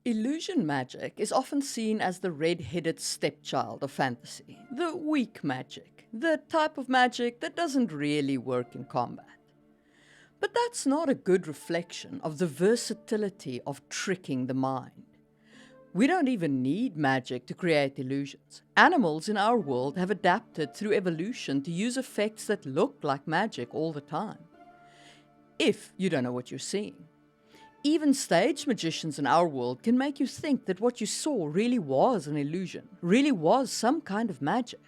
Illusion magic is often seen as the red-headed stepchild of fantasy, the weak magic, the type of magic that doesn't really work in combat. But that's not a good reflection of the versatility of tricking the mind. We don't even need magic to create illusions. Animals in our world have adapted through evolution to use effects that look like magic all the time. If you don't know what you're seeing. Even stage magicians in our world can make you think that what you saw really was an illusion, really was some kind of magic.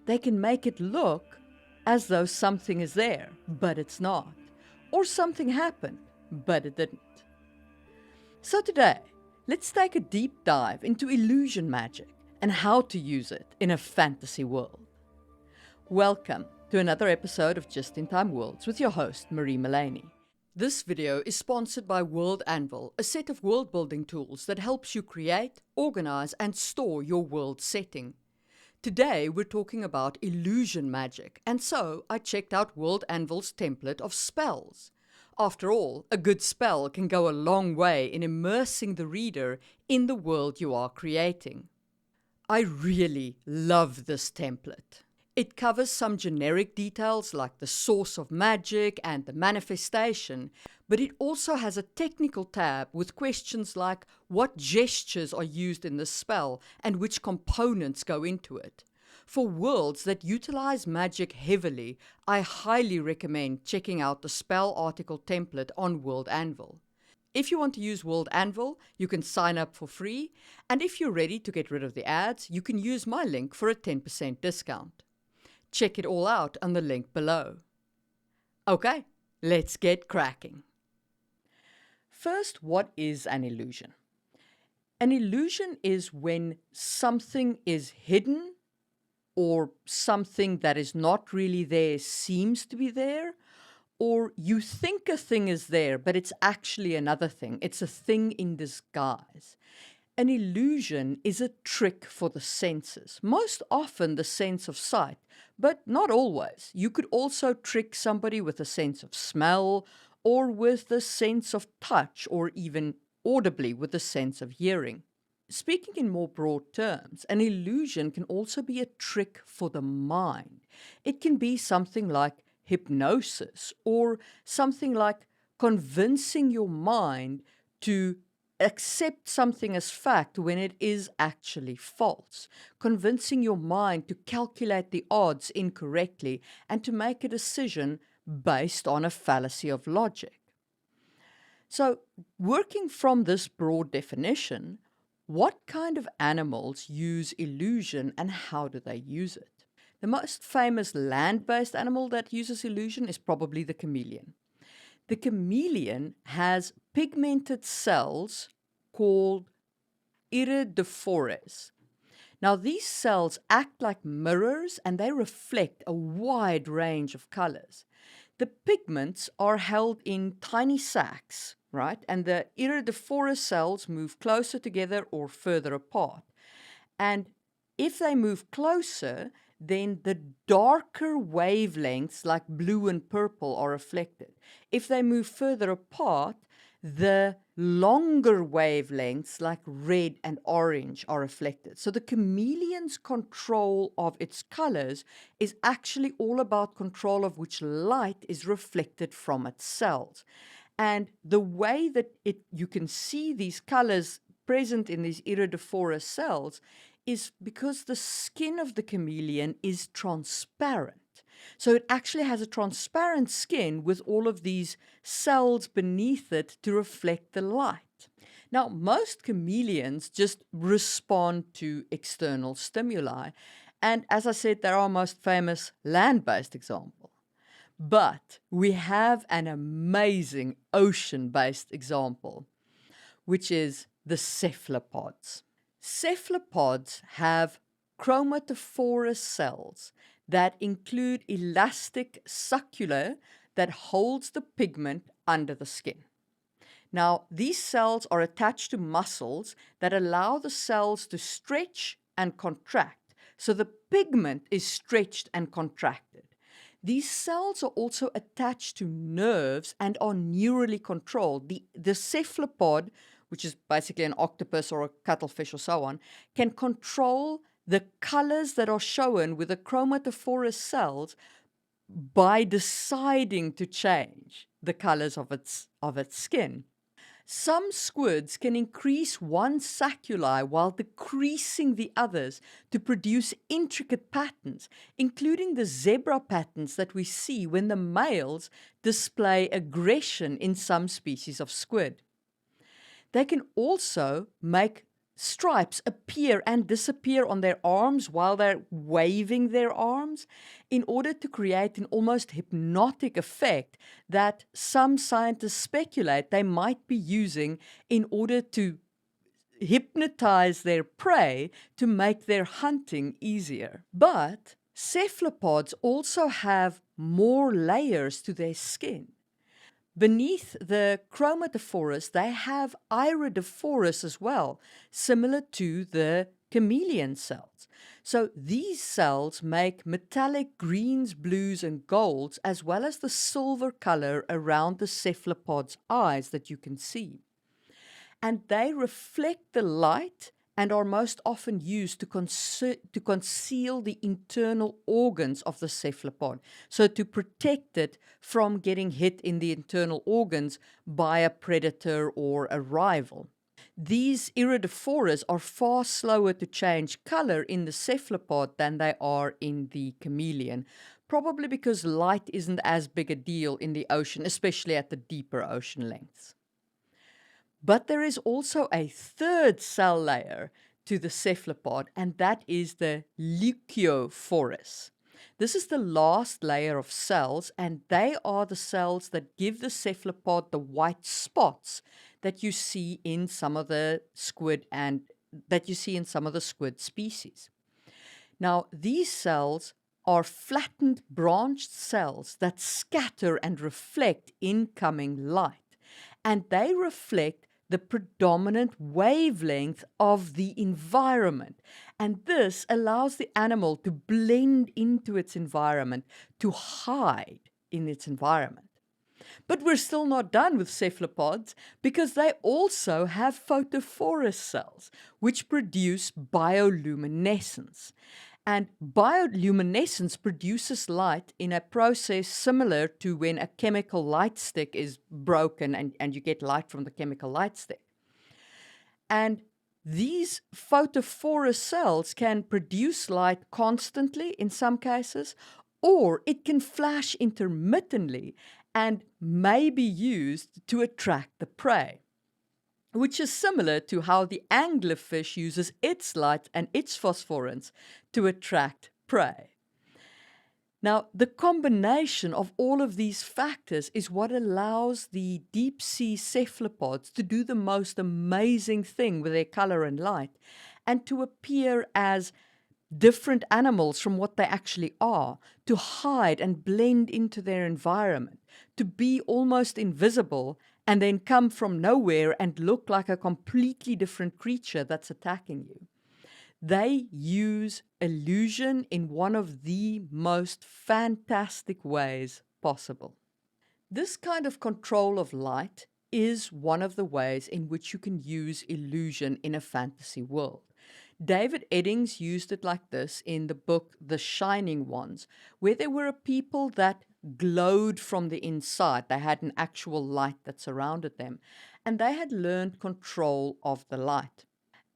They can make it look as though something is there, but it's not. Or something happened, but it didn't. So today, let's take a deep dive into illusion magic and how to use it in a fantasy world. Welcome to another episode of Just in Time Worlds with your host, Marie Mullaney. This video is sponsored by World Anvil, a set of world building tools that helps you create, organize, and store your world setting. Today we're talking about illusion magic, and so I checked out World Anvil's template of spells. After all, a good spell can go a long way in immersing the reader in the world you are creating. I really love this template. It covers some generic details like the source of magic and the manifestation, but it also has a technical tab with questions like what gestures are used in the spell and which components go into it. For worlds that utilize magic heavily, I highly recommend checking out the spell article template on World Anvil. If you want to use World Anvil, you can sign up for free, and if you're ready to get rid of the ads, you can use my link for a 10% discount. Check it all out on the link below. Okay, let's get cracking. First, what is an illusion? An illusion is when something is hidden or something that is not really there seems to be there, or you think a thing is there, but it's actually another thing. It's a thing in disguise. An illusion is a trick for the senses, most often the sense of sight, but not always. You could also trick somebody with a sense of smell, or with the sense of touch, or even audibly with the sense of hearing. Speaking in more broad terms, an illusion can also be a trick for the mind. It can be something like hypnosis, or something like convincing your mind to accept something as fact when it is actually false, convincing your mind to calculate the odds incorrectly and to make a decision based on a fallacy of logic. So, working from this broad definition, what kind of animals use illusion and how do they use it? The most famous land-based animal that uses illusion is probably the chameleon. The chameleon has pigmented cells called iridophores. Now, these cells act like mirrors and they reflect a wide range of colors. The pigments are held in tiny sacs, right? And the iridophore cells move closer together or further apart. And if they move closer, then the darker wavelengths like blue and purple are reflected. If they move further apart, the longer wavelengths like red and orange are reflected. So the chameleon's control of its colors is actually all about control of which light is reflected from its cells. And the way that you can see these colors present in these iridophore cells is because the skin of the chameleon is transparent. So it actually has a transparent skin with all of these cells beneath it to reflect the light. Now, most chameleons just respond to external stimuli. And as I said, they're our most famous land-based example. But we have an amazing ocean-based example, which is the cephalopods. Cephalopods have chromatophore cells that include elastic succula that holds the pigment under the skin. Now, these cells are attached to muscles that allow the cells to stretch and contract, so the pigment is stretched and contracted. These cells are also attached to nerves and are neurally controlled. The cephalopod which is basically an octopus or a cuttlefish or so on, can control the colors that are shown with the chromatophorus cells by deciding to change the colors of its skin. Some squids can increase one sacculi while decreasing the others to produce intricate patterns, including the zebra patterns that we see when the males display aggression in some species of squid. They can also make stripes appear and disappear on their arms while they're waving their arms in order to create an almost hypnotic effect that some scientists speculate they might be using in order to hypnotize their prey to make their hunting easier. But cephalopods also have more layers to their skin. Beneath the chromatophorus, they have iridophorus as well, similar to the chameleon cells. So these cells make metallic greens, blues, and golds, as well as the silver color around the cephalopod's eyes that you can see. And they reflect the light and are most often used to conceal the internal organs of the cephalopod, so to protect it from getting hit in the internal organs by a predator or a rival. These iridophores are far slower to change color in the cephalopod than they are in the chameleon, probably because light isn't as big a deal in the ocean, especially at the deeper ocean lengths. But there is also a third cell layer to the cephalopod, and that is the leucophorus. This is the last layer of cells, and they are the cells that give the cephalopod the white spots that you see in some of the squid species. Now, these cells are flattened branched cells that scatter and reflect incoming light, and they reflect the predominant wavelength of the environment. And this allows the animal to blend into its environment, to hide in its environment. But we're still not done with cephalopods, because they also have photophorus cells, which produce bioluminescence. And bioluminescence produces light in a process similar to when a chemical light stick is broken and you get light from the chemical light stick. And these photophorus cells can produce light constantly in some cases, or it can flash intermittently and may be used to attract the prey, which is similar to how the anglerfish uses its light and its phosphorance to attract prey. Now, the combination of all of these factors is what allows the deep sea cephalopods to do the most amazing thing with their color and light, and to appear as different animals from what they actually are, to hide and blend into their environment, to be almost invisible, and then come from nowhere and look like a completely different creature that's attacking you. They use illusion in one of the most fantastic ways possible. This kind of control of light is one of the ways in which you can use illusion in a fantasy world. David Eddings used it like this in the book The Shining Ones, where there were a people that glowed from the inside. They had an actual light that surrounded them, and they had learned control of the light.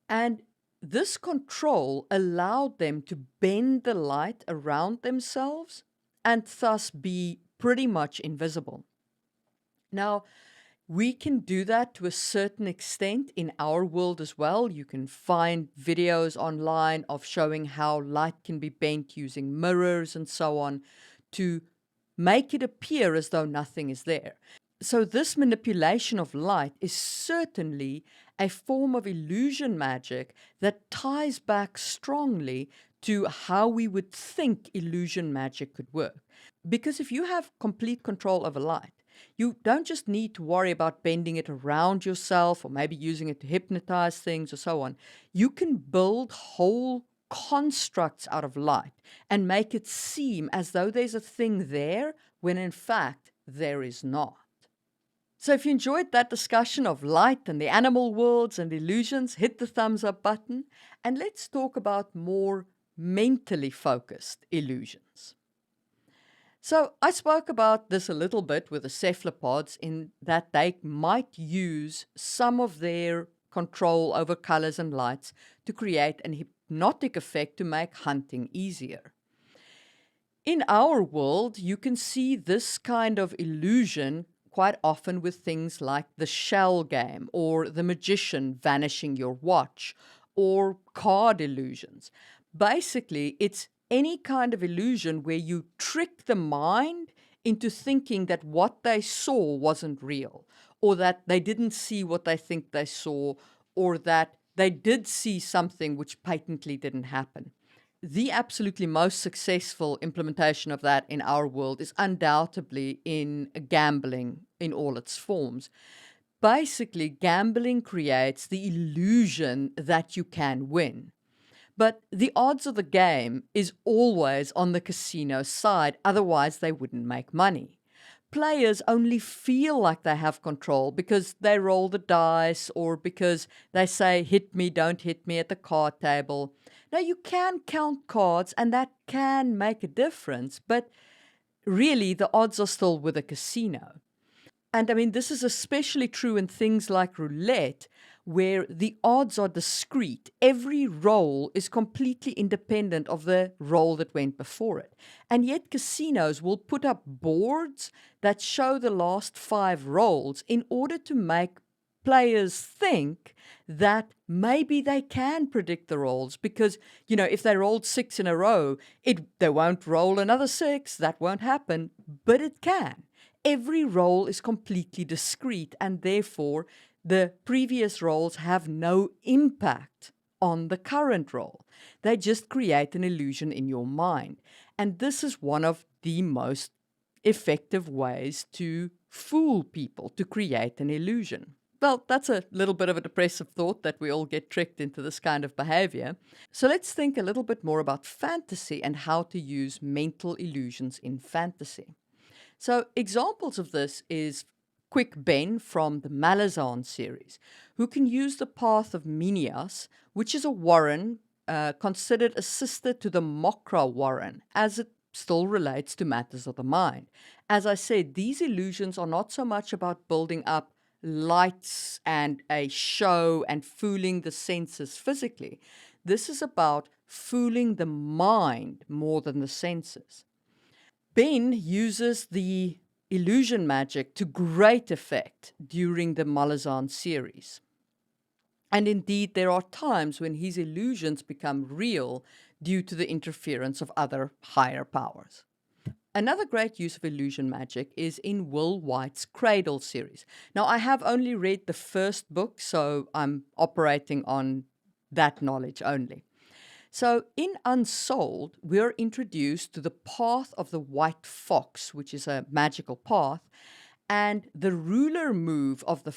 And this control allowed them to bend the light around themselves and thus be pretty much invisible. Now, we can do that to a certain extent in our world as well. You can find videos online of showing how light can be bent using mirrors and so on to make it appear as though nothing is there. So this manipulation of light is certainly a form of illusion magic that ties back strongly to how we would think illusion magic could work. Because if you have complete control over light, you don't just need to worry about bending it around yourself or maybe using it to hypnotize things or so on. You can build whole constructs out of light and make it seem as though there's a thing there when in fact there is not. So if you enjoyed that discussion of light and the animal worlds and illusions, hit the thumbs up button and let's talk about more mentally focused illusions. So I spoke about this a little bit with the cephalopods in that they might use some of their control over colors and lights to create an hypnotic effect to make hunting easier. In our world, you can see this kind of illusion quite often with things like the shell game or the magician vanishing your watch or card illusions. Basically, it's any kind of illusion where you trick the mind into thinking that what they saw wasn't real, or that they didn't see what they think they saw, or that they did see something which patently didn't happen. The absolutely most successful implementation of that in our world is undoubtedly in gambling in all its forms. Basically, gambling creates the illusion that you can win. But the odds of the game is always on the casino side, otherwise they wouldn't make money. Players only feel like they have control because they roll the dice or because they say, hit me, don't hit me at the card table. Now, you can count cards and that can make a difference, but really the odds are still with a casino. And I mean, this is especially true in things like roulette, where the odds are discrete. Every roll is completely independent of the roll that went before it. And yet casinos will put up boards that show the last 5 rolls in order to make players think that maybe they can predict the rolls because, if they rolled 6 in a row, they won't roll another 6, that won't happen, but it can. Every roll is completely discrete and therefore the previous rolls have no impact on the current roll. They just create an illusion in your mind. And this is one of the most effective ways to fool people, to create an illusion. Well, that's a little bit of a depressive thought that we all get tricked into this kind of behavior. So let's think a little bit more about fantasy and how to use mental illusions in fantasy. So examples of this is Quick Ben from the Malazan series, who can use the path of Menias, which is a warren considered a sister to the Mokra warren, as it still relates to matters of the mind. As I said, these illusions are not so much about building up lights and a show and fooling the senses physically. This is about fooling the mind more than the senses. Ben uses the illusion magic to great effect during the Malazan series. And indeed, there are times when his illusions become real due to the interference of other higher powers. Another great use of illusion magic is in Will White's Cradle series. Now, I have only read the first book, so I'm operating on that knowledge only. So in Unsold, we're introduced to the path of the white fox, which is a magical path, and the ruler move of the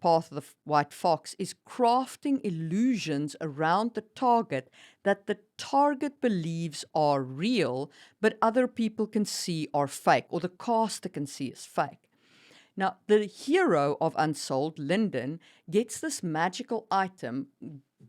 path of the white fox is crafting illusions around the target that the target believes are real, but other people can see are fake, or the caster can see is fake. Now, the hero of Unsold, Lyndon, gets this magical item,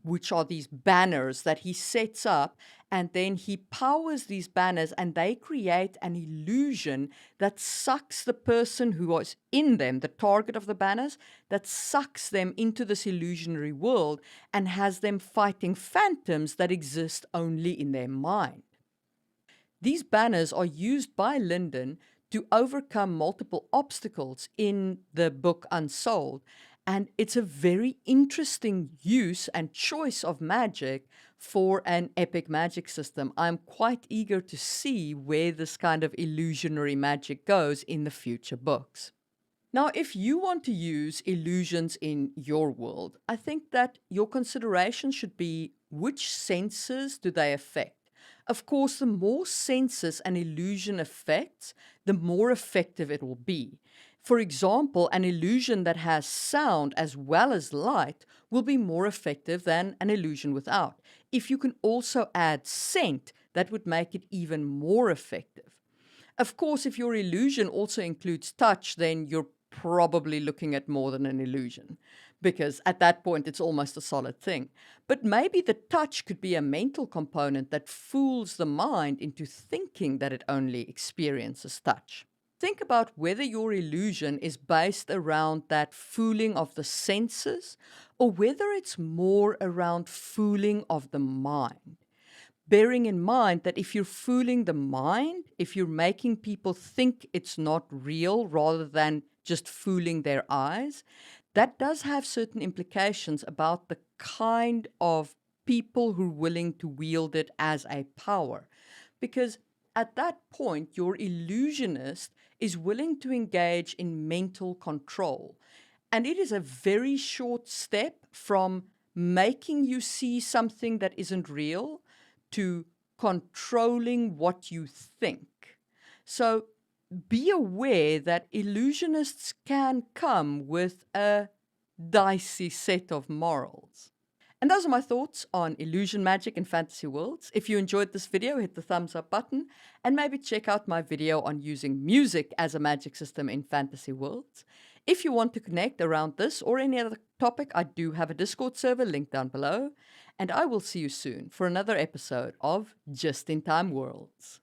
which are these banners that he sets up, and then he powers these banners and they create an illusion that sucks the person who was in them, the target of the banners, that sucks them into this illusionary world and has them fighting phantoms that exist only in their mind. These banners are used by Lyndon to overcome multiple obstacles in the book Unsold. And it's a very interesting use and choice of magic for an epic magic system. I'm quite eager to see where this kind of illusionary magic goes in the future books. Now, if you want to use illusions in your world, I think that your consideration should be which senses do they affect? Of course, the more senses an illusion affects, the more effective it will be. For example, an illusion that has sound as well as light will be more effective than an illusion without. If you can also add scent, that would make it even more effective. Of course, if your illusion also includes touch, then you're probably looking at more than an illusion, because at that point it's almost a solid thing. But maybe the touch could be a mental component that fools the mind into thinking that it only experiences touch. Think about whether your illusion is based around that fooling of the senses or whether it's more around fooling of the mind. Bearing in mind that if you're fooling the mind, if you're making people think it's not real rather than just fooling their eyes, that does have certain implications about the kind of people who are willing to wield it as a power. Because at that point, your illusionist is willing to engage in mental control. And it is a very short step from making you see something that isn't real to controlling what you think. So be aware that illusionists can come with a dicey set of morals. And those are my thoughts on illusion magic in fantasy worlds. If you enjoyed this video, hit the thumbs up button and maybe check out my video on using music as a magic system in fantasy worlds. If you want to connect around this or any other topic, I do have a Discord server linked down below. And I will see you soon for another episode of Just in Time Worlds.